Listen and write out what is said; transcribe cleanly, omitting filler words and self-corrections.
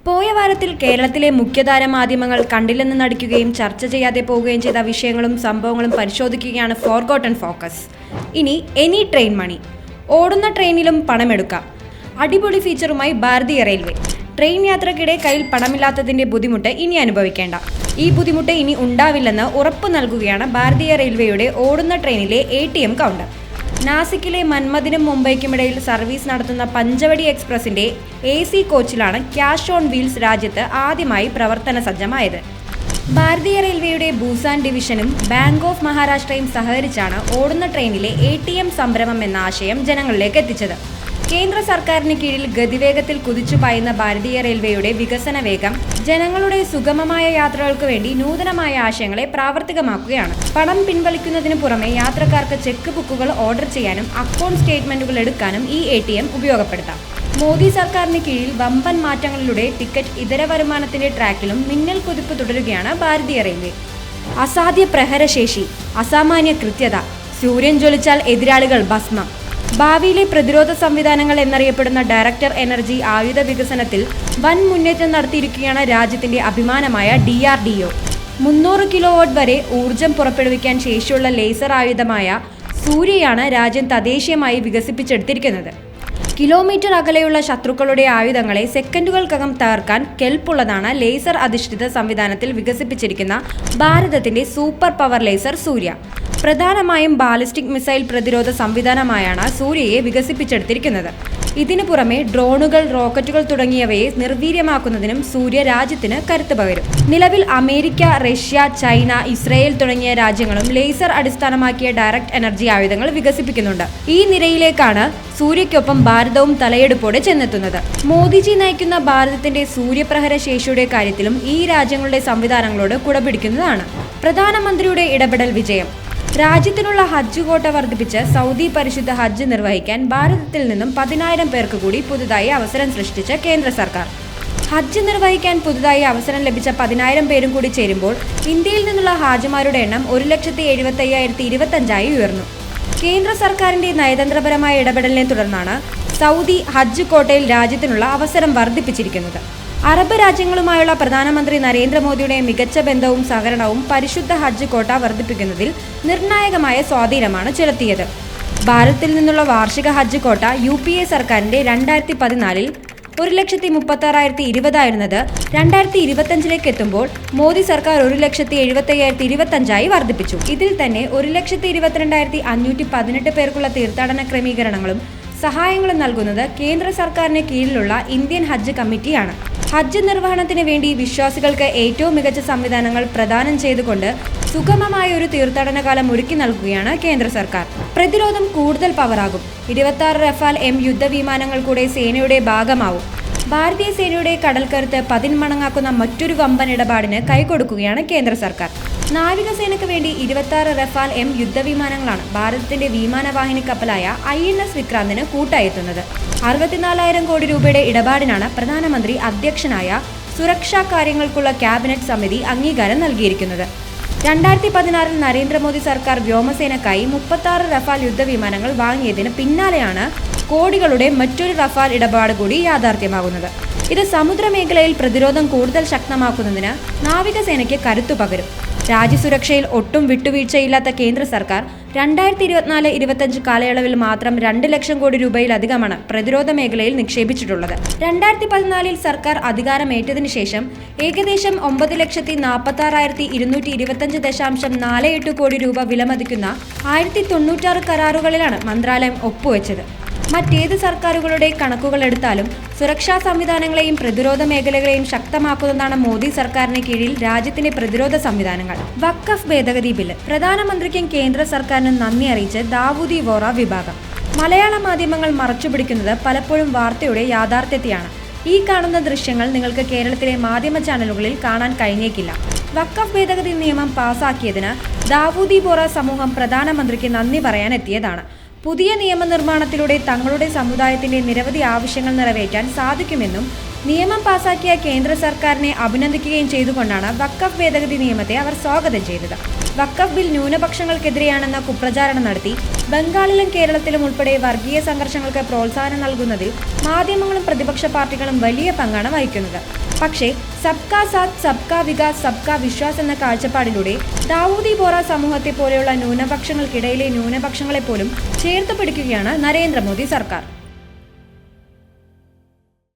പോയ വാരത്തിൽ കേരളത്തിലെ മുഖ്യധാര മാധ്യമങ്ങൾ കണ്ടില്ലെന്ന് നടിക്കുകയും ചർച്ച ചെയ്യാതെ പോവുകയും ചെയ്ത വിഷയങ്ങളും സംഭവങ്ങളും പരിശോധിക്കുകയാണ് ഫോർഗോട്ടൺ ഫോക്കസ്. ഇനി എനി ട്രെയിൻ മണി. ഓടുന്ന ട്രെയിനിലും പണമെടുക്കാം. അടിപൊളി ഫീച്ചറുമായി ഭാരതീയ റെയിൽവേ. ട്രെയിൻ യാത്രക്കിടെ കയ്യിൽ പണമില്ലാത്തതിന്റെ ബുദ്ധിമുട്ട് ഇനി അനുഭവിക്കേണ്ട. ഈ ബുദ്ധിമുട്ട് ഇനി ഉണ്ടാവില്ലെന്ന് ഉറപ്പു നൽകുകയാണ് ഭാരതീയ റെയിൽവേയുടെ ഓടുന്ന ട്രെയിനിലെ ATM കൗണ്ടർ. നാസിക്കിലെ മന്മഥിനും മുംബൈക്കുമിടയിൽ സർവീസ് നടത്തുന്ന പഞ്ചവടി എക്സ്പ്രസിന്റെ AC കോച്ചിലാണ് ക്യാഷ് ഓൺ വീൽസ് രാജ്യത്ത് ആദ്യമായി പ്രവർത്തന സജ്ജമായത്. ഭാരതീയ റെയിൽവേയുടെ ബൂസാൻ ഡിവിഷനും ബാങ്ക് ഓഫ് മഹാരാഷ്ട്രയും സഹകരിച്ചാണ് ഓടുന്ന ട്രെയിനിലെ ATM സംരംഭം എന്ന ആശയം ജനങ്ങളിലേക്ക് എത്തിച്ചത്. കേന്ദ്ര സർക്കാരിന് കീഴിൽ ഗതിവേഗത്തിൽ കുതിച്ചു പായുന്ന ഭാരതീയ റെയിൽവേയുടെ വികസന വേഗം ജനങ്ങളുടെ സുഗമമായ യാത്രകൾക്ക് വേണ്ടി നൂതനമായ ആശയങ്ങളെ പ്രാവർത്തികമാക്കുകയാണ്. പണം പിൻവലിക്കുന്നതിന് പുറമെ യാത്രക്കാർക്ക് ചെക്ക് ബുക്കുകൾ ഓർഡർ ചെയ്യാനും അക്കൗണ്ട് സ്റ്റേറ്റ്മെന്റുകൾ എടുക്കാനും ഈ ATM ഉപയോഗപ്പെടുത്താം. മോദി സർക്കാരിന് കീഴിൽ വമ്പൻ മാറ്റങ്ങളിലൂടെ ടിക്കറ്റ് ഇതര വരുമാനത്തിന്റെ ട്രാക്കിലും മിന്നൽ കുതിപ്പ് തുടരുകയാണ് ഭാരതീയ റെയിൽവേ. അസാധ്യ പ്രഹരശേഷി, അസാമാന്യ കൃത്യത, സൂര്യൻ ജ്വലിച്ചാൽ എതിരാളികൾ ഭസ്മം. ഭാവിയിലെ പ്രതിരോധ സംവിധാനങ്ങൾ എന്നറിയപ്പെടുന്ന ഡയറക്ടർ എനർജി ആയുധ വികസനത്തിൽ വൻ മുന്നേറ്റം നടത്തിയിരിക്കുകയാണ് രാജ്യത്തിന്റെ അഭിമാനമായ DRDO. 300 കിലോവാട്ട് വരെ ഊർജം പുറപ്പെടുവിക്കാൻ ശേഷിയുള്ള ലേസർ ആയുധമായ സൂര്യയാണ് രാജ്യം തദ്ദേശീയമായി വികസിപ്പിച്ചെടുത്തിരിക്കുന്നത്. കിലോമീറ്റർ അകലെയുള്ള ശത്രുക്കളുടെ ആയുധങ്ങളെ സെക്കൻഡുകൾക്കകം തകർക്കാൻ കെൽപ്പുള്ളതാണ് ലേസർ അധിഷ്ഠിത സംവിധാനത്തിൽ വികസിപ്പിച്ചിരിക്കുന്ന ഭാരതത്തിന്റെ സൂപ്പർ പവർ ലേസർ സൂര്യ. പ്രധാനമായും ബാലിസ്റ്റിക് മിസൈൽ പ്രതിരോധ സംവിധാനമായാണ് സൂര്യയെ വികസിപ്പിച്ചെടുത്തിരിക്കുന്നത്. ഇതിനു പുറമെ ഡ്രോണുകൾ, റോക്കറ്റുകൾ തുടങ്ങിയവയെ നിർവീര്യമാക്കുന്നതിനും സൂര്യ രാജ്യത്തിന് കരുത്ത് പകരും. നിലവിൽ അമേരിക്ക, റഷ്യ, ചൈന, ഇസ്രയേൽ തുടങ്ങിയ രാജ്യങ്ങളും ലേസർ അടിസ്ഥാനമാക്കിയ ഡയറക്ട് എനർജി ആയുധങ്ങൾ വികസിപ്പിക്കുന്നുണ്ട്. ഈ നിരയിലേക്കാണ് സൂര്യയ്ക്കൊപ്പം ഭാരതവും തലയെടുപ്പോടെ ചെന്നെത്തുന്നത്. മോദിജി നയിക്കുന്ന ഭാരതത്തിന്റെ സൂര്യപ്രഹര ശേഷിയുടെ കാര്യത്തിലും ഈ രാജ്യങ്ങളുടെ സംവിധാനങ്ങളോട് കുടപിടിക്കുന്നതാണ്. പ്രധാനമന്ത്രിയുടെ ഇടപെടൽ വിജയം. രാജ്യത്തിനുള്ള ഹജ്ജ് കോട്ട വർദ്ധിപ്പിച്ച് സൗദി പരിശുദ്ധ ഹജ്ജ് നിർവഹിക്കാൻ ഭാരതത്തിൽ നിന്നും 10,000 പേർക്ക് കൂടി പുതുതായി അവസരം സൃഷ്ടിച്ച കേന്ദ്ര സർക്കാർ. ഹജ്ജ് നിർവഹിക്കാൻ പുതുതായി അവസരം ലഭിച്ച 10,000 പേരും കൂടി ചേരുമ്പോൾ ഇന്ത്യയിൽ നിന്നുള്ള ഹാജിമാരുടെ എണ്ണം 1,75,025 ഉയർന്നു. കേന്ദ്ര സർക്കാരിന്റെ നയതന്ത്രപരമായ ഇടപെടലിനെ തുടർന്നാണ് സൗദി ഹജ്ജ് കോട്ടയിൽ രാജ്യത്തിനുള്ള അവസരം വർദ്ധിപ്പിച്ചിരിക്കുന്നത്. അറബ് രാജ്യങ്ങളുമായുള്ള പ്രധാനമന്ത്രി നരേന്ദ്രമോദിയുടെ മികച്ച ബന്ധവും സഹകരണവും പരിശുദ്ധ ഹജ്ജ് കോട്ട വർദ്ധിപ്പിക്കുന്നതിൽ നിർണായകമായ സ്വാധീനമാണ് ചെലുത്തിയത്. ഭാരതത്തിൽ നിന്നുള്ള വാർഷിക ഹജ്ജ് കോട്ട UPA സർക്കാരിന്റെ 2014 1,36,020 ആയിരുന്നത് 2025 എത്തുമ്പോൾ മോദി സർക്കാർ 1,75,025 വർദ്ധിപ്പിച്ചു. ഇതിൽ തന്നെ 1,22,518 പേർക്കുള്ള തീർത്ഥാടന ക്രമീകരണങ്ങളും സഹായങ്ങളും നൽകുന്നത് കേന്ദ്ര സർക്കാരിന് കീഴിലുള്ള ഇന്ത്യൻ ഹജ്ജ് കമ്മിറ്റിയാണ്. ഹജ്ജ് നിർവഹണത്തിന് വേണ്ടി വിശ്വാസികൾക്ക് ഏറ്റവും മികച്ച സംവിധാനങ്ങൾ പ്രദാനം ചെയ്തുകൊണ്ട് സുഗമമായ ഒരു തീർത്ഥാടന കാലം ഒരുക്കി നൽകുകയാണ് കേന്ദ്ര സർക്കാർ. പ്രതിരോധം കൂടുതൽ പവറാകും. 26 റഫാൽ M യുദ്ധവിമാനങ്ങൾ കൂടെ സേനയുടെ ഭാഗമാവും. ഭാരതീയ സേനയുടെ കടൽക്കരുത്ത് 10 മടങ്ങാക്കുന്ന മറ്റൊരു വമ്പൻ ഇടപാടിന് കൈകൊടുക്കുകയാണ് കേന്ദ്ര സർക്കാർ. നാവികസേനയ്ക്ക് വേണ്ടി 26 റഫാൽ M യുദ്ധവിമാനങ്ങളാണ് ഭാരതത്തിന്റെ വിമാനവാഹിനി കപ്പലായ INS വിക്രാന്തിന് കൂട്ടായെത്തുന്നത്. 64,000 കോടി രൂപയുടെ ഇടപാടിനാണ് പ്രധാനമന്ത്രി അധ്യക്ഷനായ സുരക്ഷാ കാര്യങ്ങൾക്കുള്ള ക്യാബിനറ്റ് സമിതി അംഗീകാരം നൽകിയിരിക്കുന്നത്. 2016 നരേന്ദ്രമോദി സർക്കാർ വ്യോമസേനക്കായി 36 റഫാൽ യുദ്ധവിമാനങ്ങൾ വാങ്ങിയതിന് പിന്നാലെയാണ് കോടികളുടെ മറ്റൊരു റഫാൽ ഇടപാട് കൂടി യാഥാർത്ഥ്യമാകുന്നത്. ഇത് സമുദ്രമേഖലയിൽ പ്രതിരോധം കൂടുതൽ ശക്തമാക്കുന്നതിന് നാവികസേനയ്ക്ക് കരുത്തു പകരും. രാജ്യസുരക്ഷയിൽ ഒട്ടും വിട്ടുവീഴ്ചയില്ലാത്ത കേന്ദ്ര സർക്കാർ 2024-25 കാലയളവിൽ മാത്രം 2 ലക്ഷം കോടി രൂപയിലധികമാണ് പ്രതിരോധ മേഖലയിൽ നിക്ഷേപിച്ചിട്ടുള്ളത്. 2014 സർക്കാർ അധികാരമേറ്റതിനു ശേഷം ഏകദേശം 9,86,225.48 കോടി രൂപ വിലമതിക്കുന്ന 1096 കരാറുകളിലാണ് മന്ത്രാലയം ഒപ്പുവെച്ചത്. മറ്റേത് സർക്കാരുകളുടെ കണക്കുകൾ എടുത്താലും സുരക്ഷാ സംവിധാനങ്ങളെയും പ്രതിരോധ മേഖലകളെയും ശക്തമാക്കുന്നതാണ് മോദി സർക്കാരിന് കീഴിൽ രാജ്യത്തിന്റെ പ്രതിരോധ സംവിധാനങ്ങൾ. വഖഫ് ഭേദഗതി ബില്ല്. പ്രധാനമന്ത്രിക്കും കേന്ദ്ര സർക്കാരിനും നന്ദി അറിയിച്ച് ദാവൂദി വോറ വിഭാഗം. മലയാള മാധ്യമങ്ങൾ മറച്ചുപിടിക്കുന്നത് പലപ്പോഴും വാർത്തയുടെ യാഥാർത്ഥ്യത്തെയാണ്. ഈ കാണുന്ന ദൃശ്യങ്ങൾ നിങ്ങൾക്ക് കേരളത്തിലെ മാധ്യമ ചാനലുകളിൽ കാണാൻ കഴിഞ്ഞേക്കില്ല. വഖഫ് ഭേദഗതി നിയമം പാസാക്കിയതിന് ദാവൂദി വോറ സമൂഹം പ്രധാനമന്ത്രിക്ക് നന്ദി പറയാൻ എത്തിയതാണ്. പുതിയ നിയമനിർമ്മാണത്തിലൂടെ തങ്ങളുടെ സമുദായത്തിന്റെ നിരവധി ആവശ്യങ്ങൾ നിറവേറ്റാൻ സാധിക്കുമെന്നും നിയമം പാസാക്കിയ കേന്ദ്ര സർക്കാരിനെ അഭിനന്ദിക്കുകയും ചെയ്തുകൊണ്ടാണ് വഖഫ് ഭേദഗതി നിയമത്തെ അവർ സ്വാഗതം ചെയ്തത്. വഖഫ് ബിൽ ന്യൂനപക്ഷങ്ങൾക്കെതിരെയാണെന്ന കുപ്രചാരണം നടത്തി ബംഗാളിലും കേരളത്തിലും ഉൾപ്പെടെ വർഗീയ സംഘർഷങ്ങൾക്ക് പ്രോത്സാഹനം നൽകുന്നതിൽ മാധ്യമങ്ങളും പ്രതിപക്ഷ പാർട്ടികളും വലിയ പങ്കാണ് വഹിക്കുന്നത്. പക്ഷേ സബ്കാ സാത്ത് സബ്കാ വികാസ് സബ്കാ വിശ്വാസ് എന്ന കാഴ്ചപ്പാടിലൂടെ ദാവൂദി ബോറ സമൂഹത്തെ പോലെയുള്ള ന്യൂനപക്ഷങ്ങൾക്കിടയിലെ ന്യൂനപക്ഷങ്ങളെപ്പോലും ചേർത്ത് പിടിക്കുകയാണ് നരേന്ദ്രമോദി സർക്കാർ.